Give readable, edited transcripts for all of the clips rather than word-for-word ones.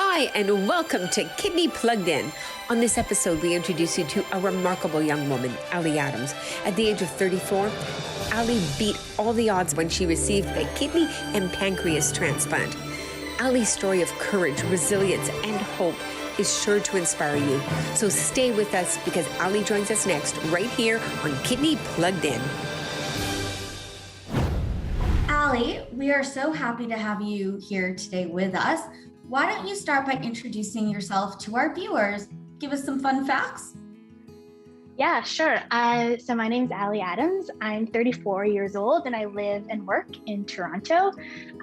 Hi, and welcome to Kidney Plugged In. On this episode, we introduce you to a remarkable young woman, Ali Adams. At the age of 34, Ali beat all the odds when she received a kidney and pancreas transplant. Ali's story of courage, resilience, and hope is sure to inspire you. So stay with us because Ali joins us next right here on Kidney Plugged In. Ali, we are so happy to have you here today with us. Why don't you start by introducing yourself to our viewers? Give us some fun facts. Yeah, sure. So my name's Ali Adams. I'm 34 years old and I live and work in Toronto.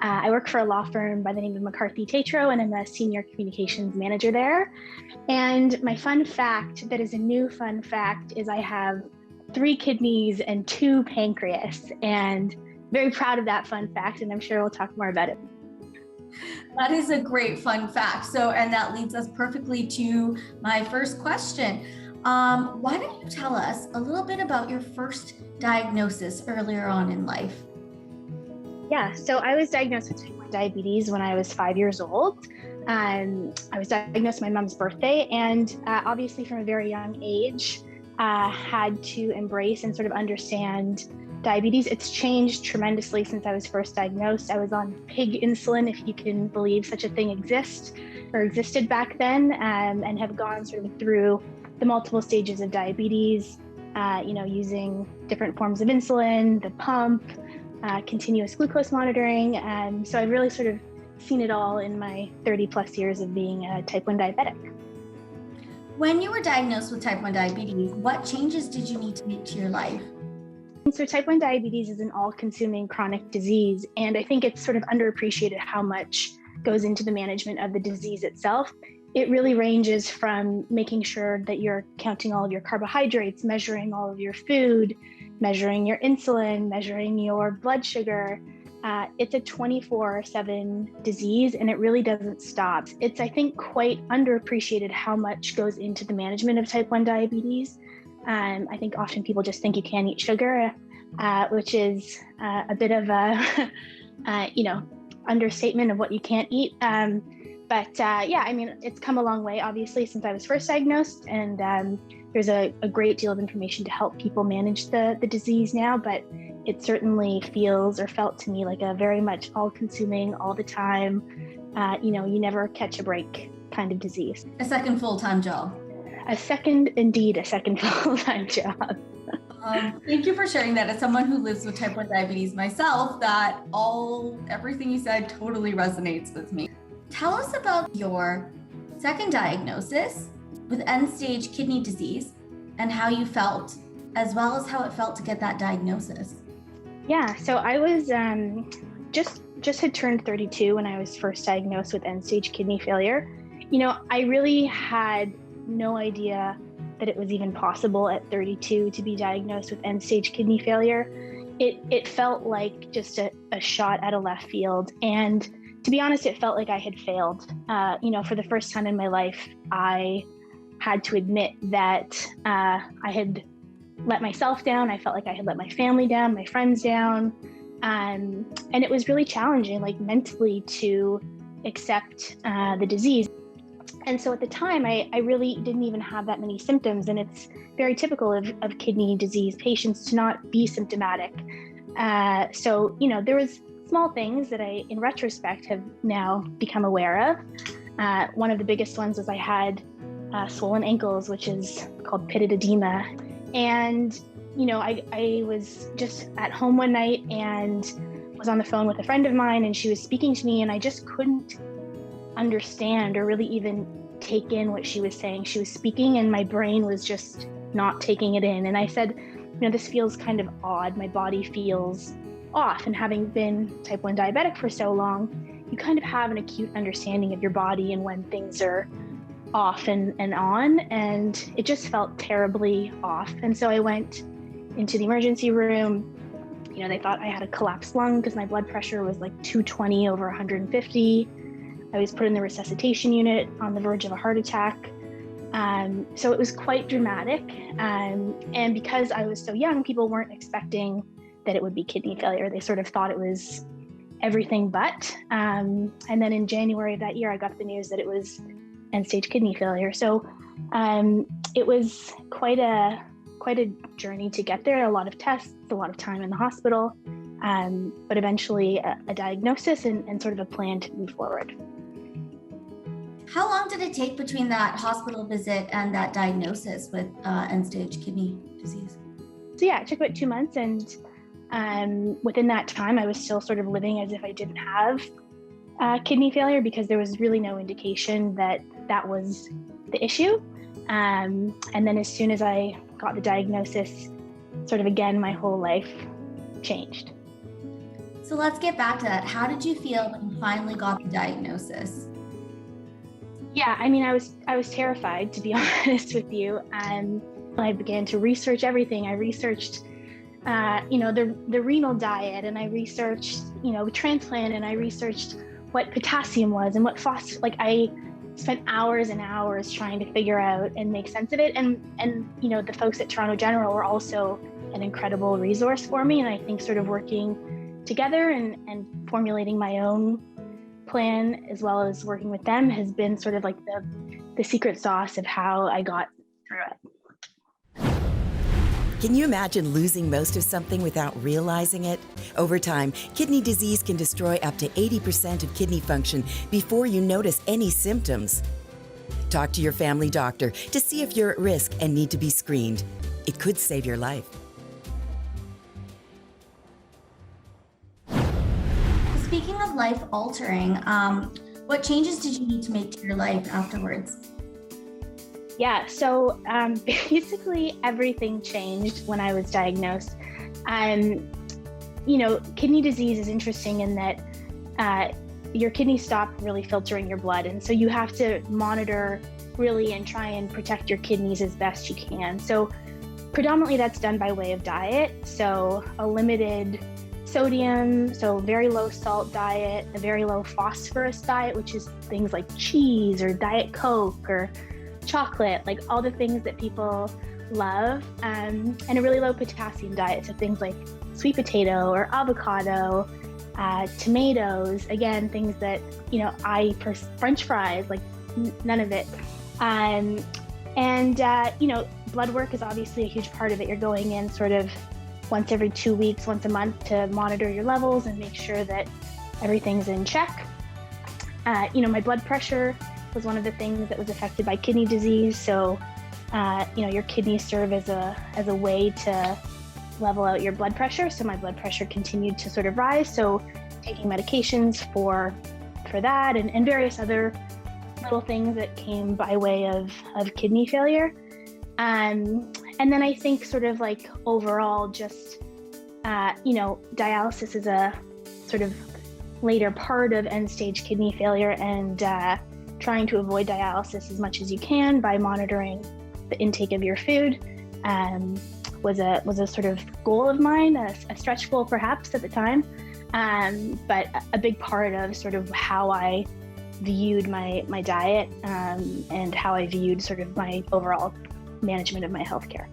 I work for a law firm by the name of McCarthy Tatro and I'm a senior communications manager there. And my fun fact that is a new fun fact is I have 3 kidneys and 2 pancreas, and very proud of that fun fact, and I'm sure we'll talk more about it. That is a great fun fact. And that leads us perfectly to my first question. Why don't you tell us a little bit about your first diagnosis earlier on in life? Yeah, so I was diagnosed with type 1 diabetes when I was 5 years old. I was diagnosed my mom's birthday, and obviously from a very young age, had to embrace and sort of understand diabetes. It's changed tremendously since I was first diagnosed. I was on pig insulin, if you can believe such a thing existed back then, and have gone sort of through the multiple stages of diabetes, using different forms of insulin, the pump, continuous glucose monitoring. So I've really sort of seen it all in my 30 plus years of being a type 1 diabetic. When you were diagnosed with type 1 diabetes, what changes did you need to make to your life? So type 1 diabetes is an all-consuming chronic disease, and I think it's sort of underappreciated how much goes into the management of the disease itself. It really ranges from making sure that you're counting all of your carbohydrates, measuring all of your food, measuring your insulin, measuring your blood sugar. It's a 24/7 disease, and it really doesn't stop. It's, I think, quite underappreciated how much goes into the management of type 1 diabetes. I think often people just think you can't eat sugar, which is a bit of a, understatement of what you can't eat. But it's come a long way, obviously, since I was first diagnosed, and there's a great deal of information to help people manage the disease now, but it certainly feels or felt to me like a very much all-consuming, all the time, you never catch a break kind of disease. A second full-time job. A second full-time job. Thank you for sharing that. As someone who lives with type 1 diabetes myself, everything you said totally resonates with me. Tell us about your second diagnosis with end-stage kidney disease and how you felt, as well as how it felt to get that diagnosis. Yeah, so I was just had turned 32 when I was first diagnosed with end-stage kidney failure. I really had no idea that it was even possible at 32 to be diagnosed with end-stage kidney failure. It felt like just a shot at a left field. And to be honest, it felt like I had failed. For the first time in my life, I had to admit that I had let myself down. I felt like I had let my family down, my friends down. And it was really challenging, like mentally, to accept the disease. And so at the time, I really didn't even have that many symptoms. And it's very typical of kidney disease patients to not be symptomatic. There was small things that I, in retrospect, have now become aware of. One of the biggest ones was I had swollen ankles, which is called pitted edema. And, I was just at home one night and was on the phone with a friend of mine, and she was speaking to me, and I just couldn't understand or really even take in what she was saying. She was speaking and my brain was just not taking it in. And I said, this feels kind of odd. My body feels off. And having been type 1 diabetic for so long, you kind of have an acute understanding of your body and when things are off and on. And it just felt terribly off. And so I went into the emergency room. They thought I had a collapsed lung because my blood pressure was like 220 over 150. I was put in the resuscitation unit on the verge of a heart attack. So it was quite dramatic. And because I was so young, people weren't expecting that it would be kidney failure. They sort of thought it was everything but. And then in January of that year, I got the news that it was end-stage kidney failure. So it was quite a journey to get there. A lot of tests, a lot of time in the hospital, but eventually a diagnosis and sort of a plan to move forward. How long did it take between that hospital visit and that diagnosis with end-stage kidney disease? So yeah, it took about 2 months, and within that time, I was still sort of living as if I didn't have kidney failure, because there was really no indication that that was the issue. And then as soon as I got the diagnosis, sort of again, my whole life changed. So let's get back to that. How did you feel when you finally got the diagnosis? Yeah, I mean, I was terrified, to be honest with you. And I began to research everything. I researched, the renal diet, and I researched, transplant, and I researched what potassium was and what phosphorus. Like, I spent hours and hours trying to figure out and make sense of it. And the folks at Toronto General were also an incredible resource for me. And I think sort of working together and formulating my own plan, as well as working with them, has been sort of like the secret sauce of how I got through it. Can you imagine losing most of something without realizing it? Over time, kidney disease can destroy up to 80% of kidney function before you notice any symptoms. Talk to your family doctor to see if you're at risk and need to be screened. It could save your life. Speaking of life altering, what changes did you need to make to your life afterwards? Yeah, so basically everything changed when I was diagnosed. Kidney disease is interesting in that your kidneys stop really filtering your blood. And so you have to monitor really and try and protect your kidneys as best you can. So predominantly that's done by way of diet. So a limited sodium, so very low salt diet, a very low phosphorus diet, which is things like cheese or Diet Coke or chocolate, like all the things that people love, and a really low potassium diet, so things like sweet potato or avocado, tomatoes, again, things that, French fries, like none of it. Blood work is obviously a huge part of it. You're going in sort of once every 2 weeks, once a month, to monitor your levels and make sure that everything's in check. My blood pressure was one of the things that was affected by kidney disease. So, your kidneys serve as a way to level out your blood pressure. So my blood pressure continued to sort of rise. So taking medications for that and various other little things that came by way of kidney failure. And then I think sort of like overall, just, dialysis is a sort of later part of end-stage kidney failure, and trying to avoid dialysis as much as you can by monitoring the intake of your food was a sort of goal of mine, a stretch goal perhaps at the time, but a big part of sort of how I viewed my diet and how I viewed sort of my overall management of my healthcare.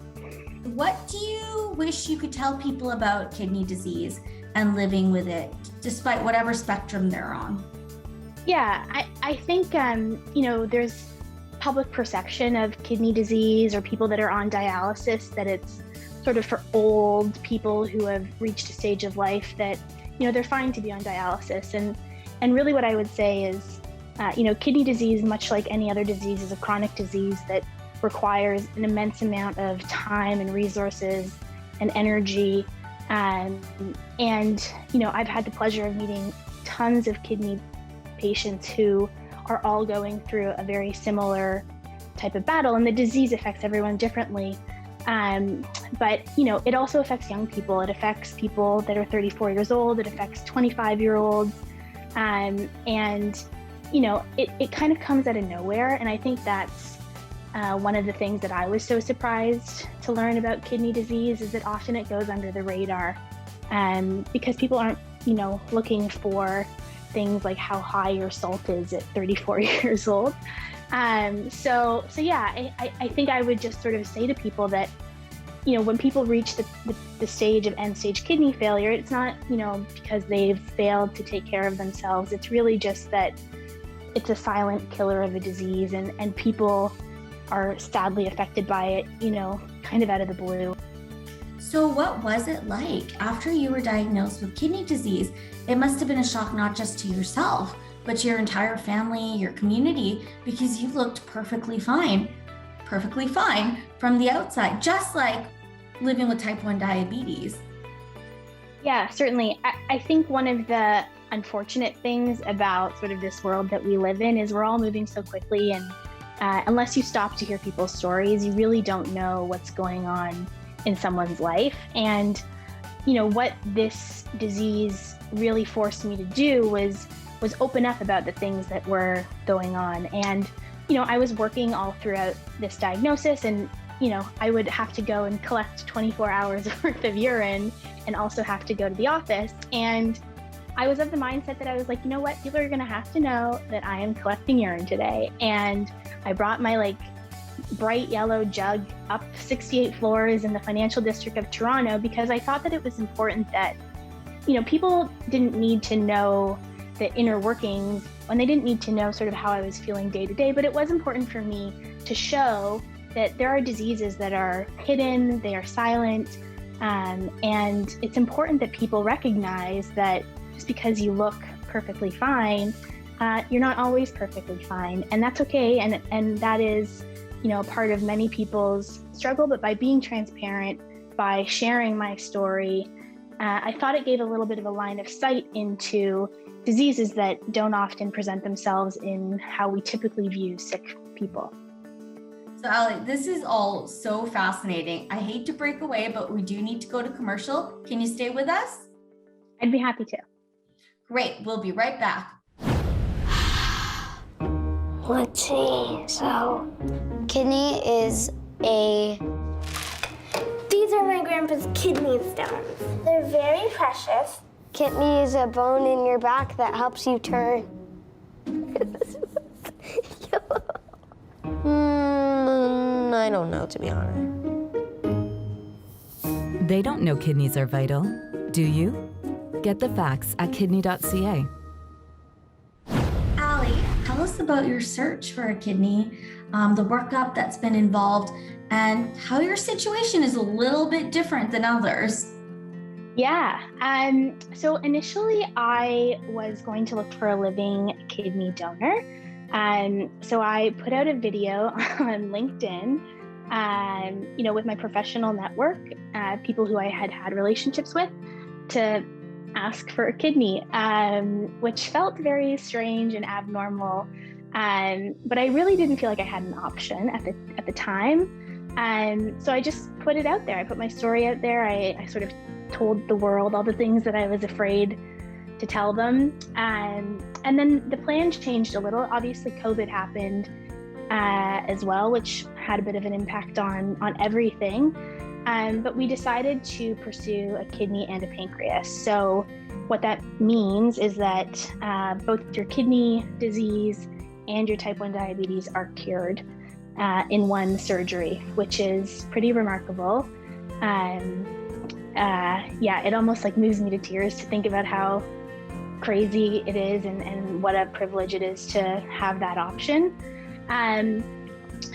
What do you wish you could tell people about kidney disease and living with it, despite whatever spectrum they're on? Yeah, I think, there's public perception of kidney disease or people that are on dialysis, that it's sort of for old people who have reached a stage of life that, they're fine to be on dialysis. And really what I would say is, kidney disease, much like any other disease, is a chronic disease that requires an immense amount of time and resources and energy. I've had the pleasure of meeting tons of kidney patients who are all going through a very similar type of battle, and the disease affects everyone differently. But it also affects young people. It affects people that are 34 years old. It affects 25-year-olds. It kind of comes out of nowhere. And I think that's one of the things that I was so surprised to learn about kidney disease, is that often it goes under the radar, because people aren't, looking for things like how high your salt is at 34 years old. I think I would just sort of say to people that, when people reach the stage of end-stage kidney failure, it's not, because they've failed to take care of themselves. It's really just that it's a silent killer of a disease, and people are sadly affected by it, kind of out of the blue. So what was it like after you were diagnosed with kidney disease? It must have been a shock not just to yourself, but to your entire family, your community, because you looked perfectly fine from the outside, just like living with type 1 diabetes. Yeah, certainly. I think one of the unfortunate things about sort of this world that we live in is we're all moving so quickly, and unless you stop to hear people's stories, you really don't know what's going on in someone's life. And what this disease really forced me to do was open up about the things that were going on. And I was working all throughout this diagnosis, and I would have to go and collect 24 hours worth of urine and also have to go to the office. And I was of the mindset that I was like, you know what, people are gonna have to know that I am collecting urine today. And I brought my bright yellow jug up 68 floors in the financial district of Toronto, because I thought that it was important that, people didn't need to know the inner workings, and they didn't need to know sort of how I was feeling day to day, but it was important for me to show that there are diseases that are hidden, they are silent, and it's important that people recognize that just because you look perfectly fine, you're not always perfectly fine, and that's okay, and that is, a part of many people's struggle. But by being transparent, by sharing my story, I thought it gave a little bit of a line of sight into diseases that don't often present themselves in how we typically view sick people. So Ali, this is all so fascinating. I hate to break away, but we do need to go to commercial. Can you stay with us? I'd be happy to. Great, we'll be right back. Let's see, so kidney is these are my grandpa's kidney stones. They're very precious. Kidney is a bone in your back that helps you turn. I don't know, to be honest. They don't know kidneys are vital, do you? Get the facts at kidney.ca. Ali, tell us about your search for a kidney, the workup that's been involved, and how your situation is a little bit different than others. Yeah, so initially I was going to look for a living kidney donor. So I put out a video on LinkedIn, with my professional network, people who I had relationships with, to ask for a kidney, which felt very strange and abnormal. But I really didn't feel like I had an option at the time. So I just put it out there. I put my story out there. I sort of told the world all the things that I was afraid to tell them. And then the plans changed a little. Obviously, COVID happened as well, which had a bit of an impact on everything. But we decided to pursue a kidney and a pancreas. So what that means is that both your kidney disease and your type 1 diabetes are cured in one surgery, which is pretty remarkable. It almost moves me to tears to think about how crazy it is and what a privilege it is to have that option.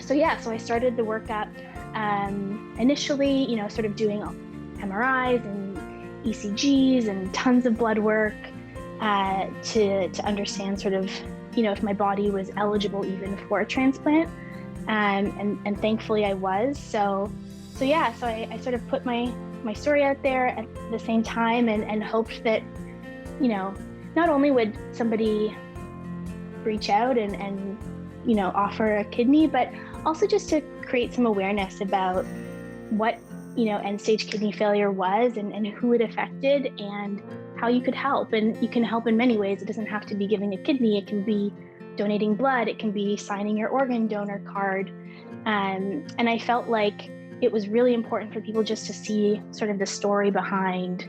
So I started the workup initially, sort of doing MRIs and ECGs and tons of blood work to understand sort of, if my body was eligible even for a transplant. And thankfully I was. So I sort of put my story out there at the same time and hoped that, not only would somebody reach out and offer a kidney, but also just to create some awareness about what, end-stage kidney failure was and who it affected and how you could help. And you can help in many ways. It doesn't have to be giving a kidney. It can be donating blood. It can be signing your organ donor card. And I felt like it was really important for people just to see sort of the story behind,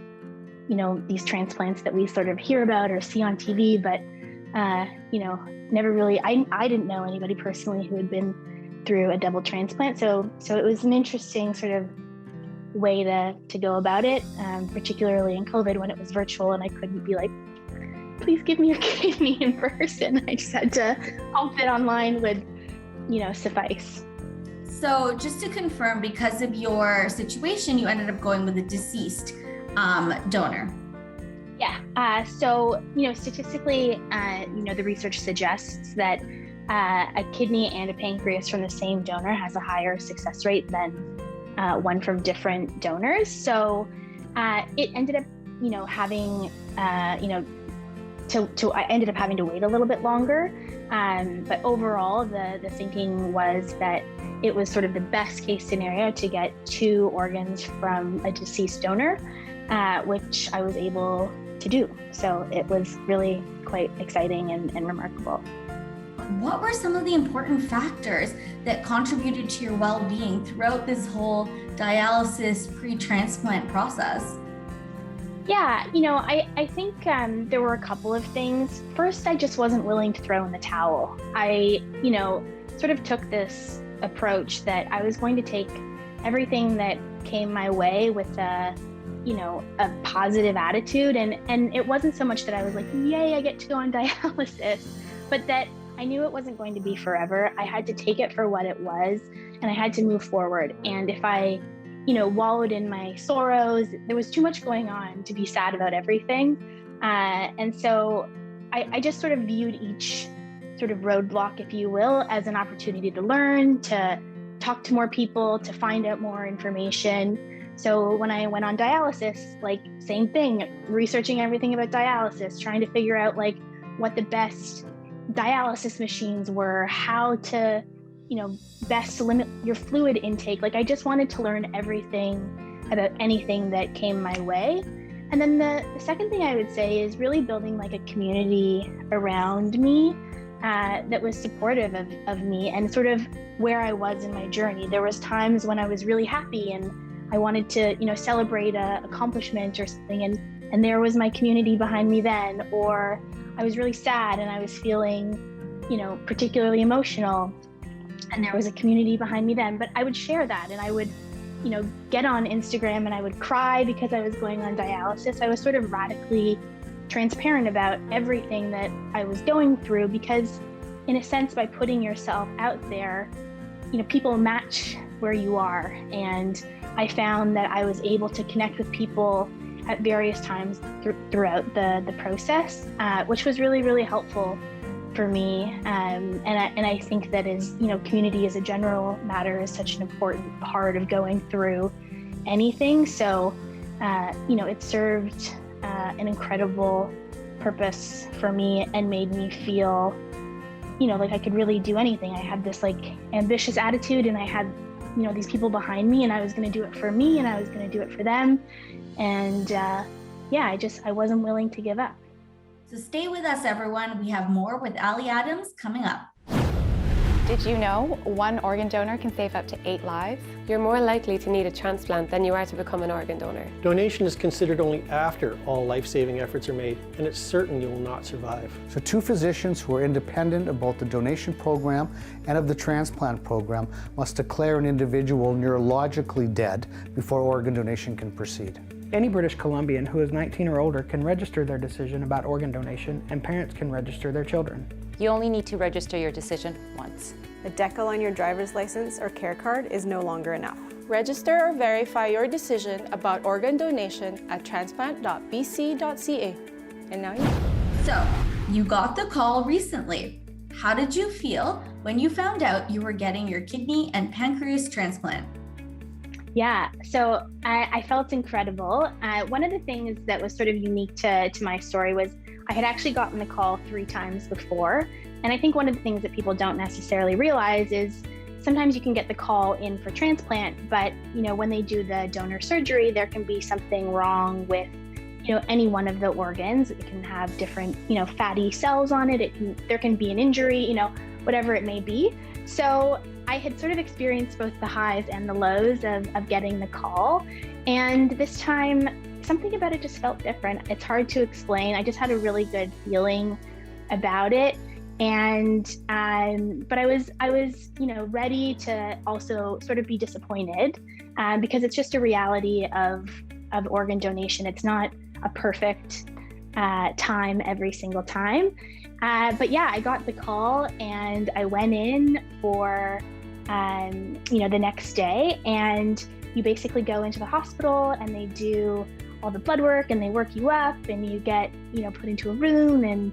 these transplants that we sort of hear about or see on TV, but, never really, I didn't know anybody personally who had been through a double transplant. So it was an interesting sort of way to go about it, particularly in COVID when it was virtual and I couldn't be like, please give me your kidney in person. I just had to hope that online would, suffice. So just to confirm, because of your situation, you ended up going with a deceased donor. Yeah. So, statistically, the research suggests that a kidney and a pancreas from the same donor has a higher success rate than one from different donors. So it ended up, having, I ended up having to wait a little bit longer. But overall, the thinking was that it was sort of the best case scenario to get 2 organs from a deceased donor, which I was able to do. So it was really quite exciting and remarkable. What were some of the important factors that contributed to your well-being throughout this whole dialysis pre-transplant process? Yeah, I think there were a couple of things. First, I just wasn't willing to throw in the towel. I, sort of took this approach that I was going to take everything that came my way with a positive attitude. And it wasn't so much that I was like, yay, I get to go on dialysis, but that I knew it wasn't going to be forever. I had to take it for what it was, and I had to move forward. And if I, wallowed in my sorrows, there was too much going on to be sad about everything. And so I just sort of viewed each sort of roadblock, if you will, as an opportunity to learn, to talk to more people, to find out more information. So when I went on dialysis, same thing, researching everything about dialysis, trying to figure out what the best dialysis machines were, how to, best limit your fluid intake. I just wanted to learn everything about anything that came my way. And then the second thing I would say is really building a community around me that was supportive of me and sort of where I was in my journey. There was times when I was really happy and I wanted to, celebrate a accomplishment or something, and there was my community behind me then. Or I was really sad and I was feeling, particularly emotional, and there was a community behind me then. But I would share that, and I would, get on Instagram and I would cry because I was going on dialysis. I was sort of radically transparent about everything that I was going through, because in a sense, by putting yourself out there, people match where you are. And I found that I was able to connect with people at various times throughout the process, which was really, really helpful for me. And I think that community as a general matter is such an important part of going through anything. So, it served an incredible purpose for me and made me feel, like I could really do anything. I had this ambitious attitude, and I had, these people behind me, and I was going to do it for me, and I was going to do it for them. And I wasn't willing to give up. So stay with us, everyone. We have more with Ali Adams coming up. Did you know 1 organ donor can save up to 8 lives? You're more likely to need a transplant than you are to become an organ donor. Donation is considered only after all life-saving efforts are made, and it's certain you will not survive. So 2 physicians who are independent of both the donation program and of the transplant program must declare an individual neurologically dead before organ donation can proceed. Any British Columbian who is 19 or older can register their decision about organ donation, and parents can register their children. You only need to register your decision once. The decal on your driver's license or care card is no longer enough. Register or verify your decision about organ donation at transplant.bc.ca. And now So, you got the call recently. How did you feel when you found out you were getting your kidney and pancreas transplant? Yeah, so I felt incredible. One of the things that was sort of unique to my story was I had actually gotten the call 3 times before. And I think one of the things that people don't necessarily realize is sometimes you can get the call in for transplant, but when they do the donor surgery, there can be something wrong with any one of the organs. It can have different fatty cells on it. There can be an injury, whatever it may be. So I had sort of experienced both the highs and the lows of getting the call. And this time, something about it just felt different. It's hard to explain. I just had a really good feeling about it. And, but I was, ready to also sort of be disappointed. because it's just a reality of organ donation. It's not a perfect time every single time. But yeah, I got the call and I went in for, the next day, and you basically go into the hospital and they do all the blood work and they work you up and you get, put into a room and,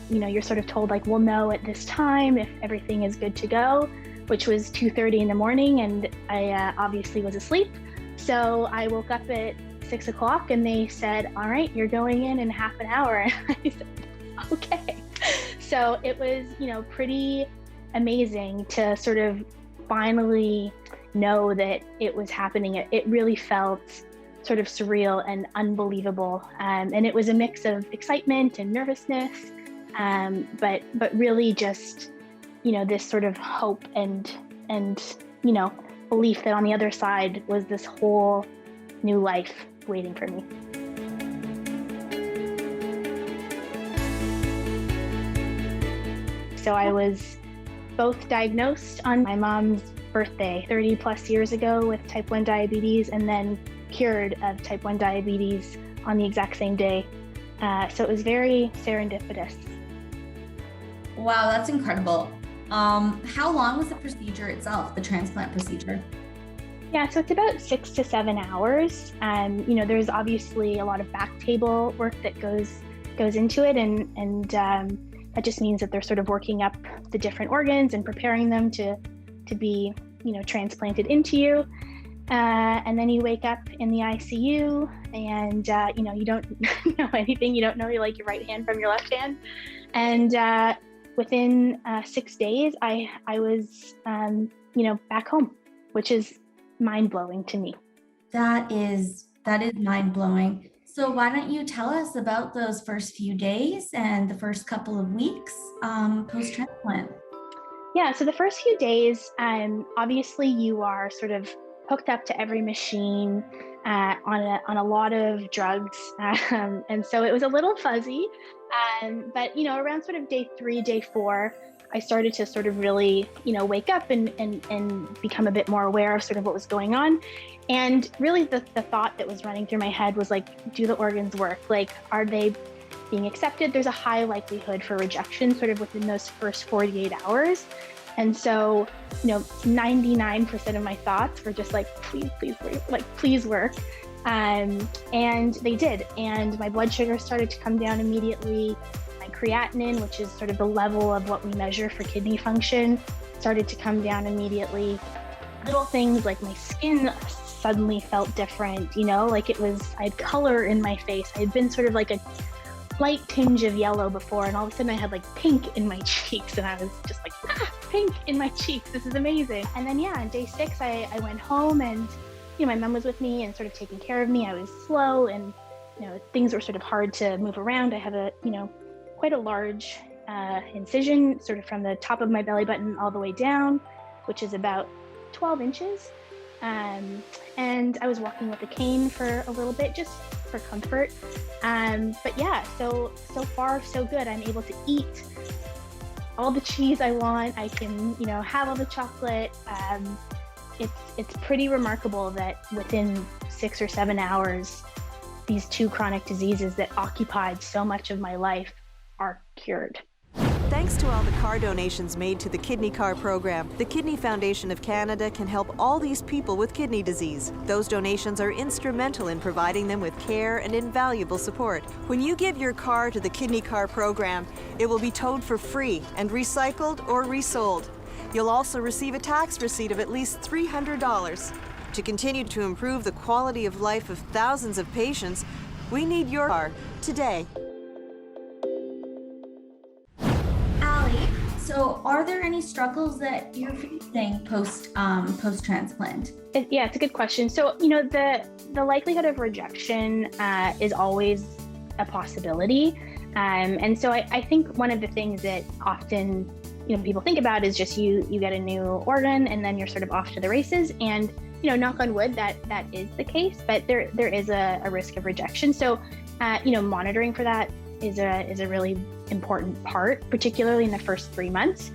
you're sort of told like, we'll know at this time if everything is good to go, which was 2:30 in the morning. And I obviously was asleep. So I woke up at 6 o'clock and they said, all right, you're going in half an hour. And I said, okay. So it was, pretty amazing to sort of finally know that it was happening. It really felt sort of surreal and unbelievable. And it was a mix of excitement and nervousness, but really just, this sort of hope and belief that on the other side was this whole new life waiting for me. So I was both diagnosed on my mom's birthday 30 plus years ago with type 1 diabetes, and then cured of type 1 diabetes on the exact same day. So it was very serendipitous. Wow, that's incredible. How long was the procedure itself, the transplant procedure? Yeah, so it's about 6 to 7 hours. There's obviously a lot of back table work that goes into it, and that just means that they're sort of working up the different organs and preparing them to be, transplanted into you. And then you wake up in the ICU and, you don't know anything. You don't know your right hand from your left hand. And within 6 days, I was, back home, which is mind-blowing to me. That is mind-blowing. So why don't you tell us about those first few days and the first couple of weeks post-transplant? Yeah, so the first few days, obviously you are sort of hooked up to every machine on a lot of drugs. And so it was a little fuzzy, but, around sort of day 3, day 4, I started to sort of really, wake up and become a bit more aware of sort of what was going on. And really the thought that was running through my head was like, do the organs work? Like, are they being accepted? There's a high likelihood for rejection sort of within those first 48 hours. And so, 99% of my thoughts were just like, please work. And they did. And my blood sugar started to come down immediately. My creatinine, which is sort of the level of what we measure for kidney function, started to come down immediately. Little things like my skin suddenly felt different, I had color in my face. I had been sort of like a light tinge of yellow before, and all of a sudden I had like pink in my cheeks, and I was just like, pink in my cheeks, this is amazing. And then on day 6, I went home, and my mom was with me and sort of taking care of me. I was slow, and things were sort of hard to move around. I have a quite a large incision sort of from the top of my belly button all the way down, which is about 12 inches. And I was walking with a cane for a little bit just for comfort. But yeah, so far so good. I'm able to eat all the cheese I want. I can, have all the chocolate. It's pretty remarkable that within 6 or 7 hours, these 2 chronic diseases that occupied so much of my life are cured. Thanks to all the car donations made to the Kidney Car program, the Kidney Foundation of Canada can help all these people with kidney disease. Those donations are instrumental in providing them with care and invaluable support. When you give your car to the Kidney Car program, it will be towed for free and recycled or resold. You'll also receive a tax receipt of at least $300. To continue to improve the quality of life of thousands of patients, we need your car today. So are there any struggles that you're facing post-transplant? Yeah, it's a good question. So, the likelihood of rejection is always a possibility. And so I think one of the things that often, people think about is just you get a new organ and then you're sort of off to the races. And, knock on wood, that is the case, but there is a risk of rejection. So, monitoring for that is a really important part, particularly in the first 3 months.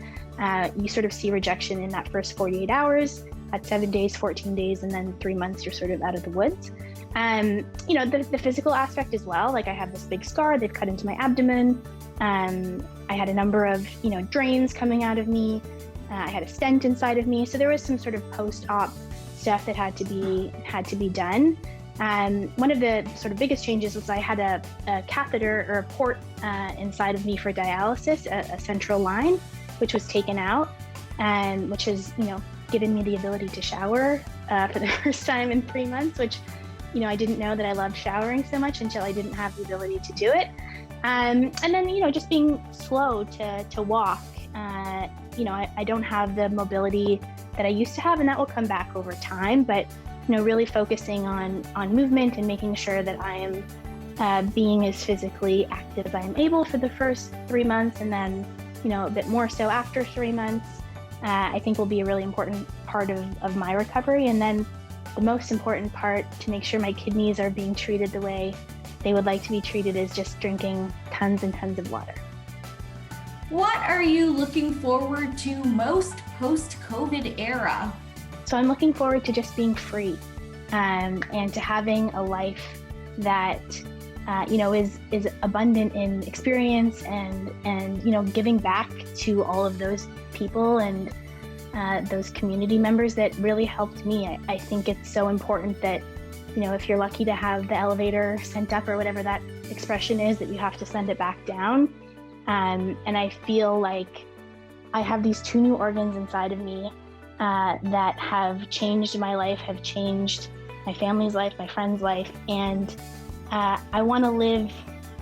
You sort of see rejection in that first 48 hours. at 7 days, 14 days, and then 3 months, you're sort of out of the woods. You know, the physical aspect as well. Like I have this big scar, they've cut into my abdomen. I had a number of, you know, drains coming out of me. I had a stent inside of me. So there was some sort of post-op stuff that had to be done. One of the sort of biggest changes was I had a catheter or a port inside of me for dialysis, a central line, which was taken out, and which has, you know, given me the ability to shower for the first time in 3 months, which, you know, I didn't know that I loved showering so much until I didn't have the ability to do it. And then, you know, just being slow to walk. You know, I don't have the mobility that I used to have, and that will come back over time. But, you know, really focusing on movement and making sure that I am being as physically active as I am able for the first 3 months, and then, you know, a bit more so after 3 months, I think will be a really important part of my recovery. And then the most important part, to make sure my kidneys are being treated the way they would like to be treated, is just drinking tons and tons of water. What are you looking forward to most post-COVID era? So I'm looking forward to just being free, and to having a life that you know, is abundant in experience, and you know, giving back to all of those people and those community members that really helped me. I think it's so important that, you know, if you're lucky to have the elevator sent up, or whatever that expression is, that you have to send it back down. And I feel like I have these 2 new organs inside of me that have changed my life, have changed my family's life, my friend's life, and I want to live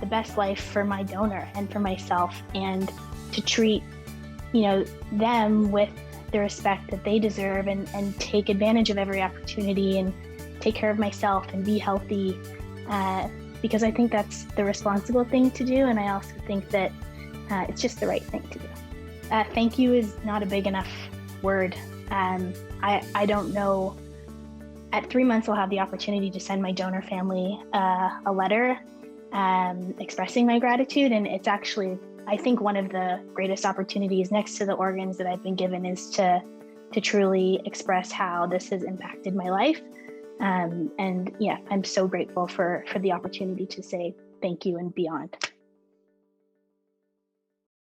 the best life for my donor and for myself, and to treat, you know, them with the respect that they deserve, and take advantage of every opportunity, and take care of myself and be healthy, because I think that's the responsible thing to do, and I also think that it's just the right thing to do. Thank you is not a big enough word. I don't know. At 3 months, I'll have the opportunity to send my donor family a letter expressing my gratitude, and it's actually, I think, one of the greatest opportunities next to the organs that I've been given, is to truly express how this has impacted my life. And yeah, I'm so grateful for the opportunity to say thank you and beyond.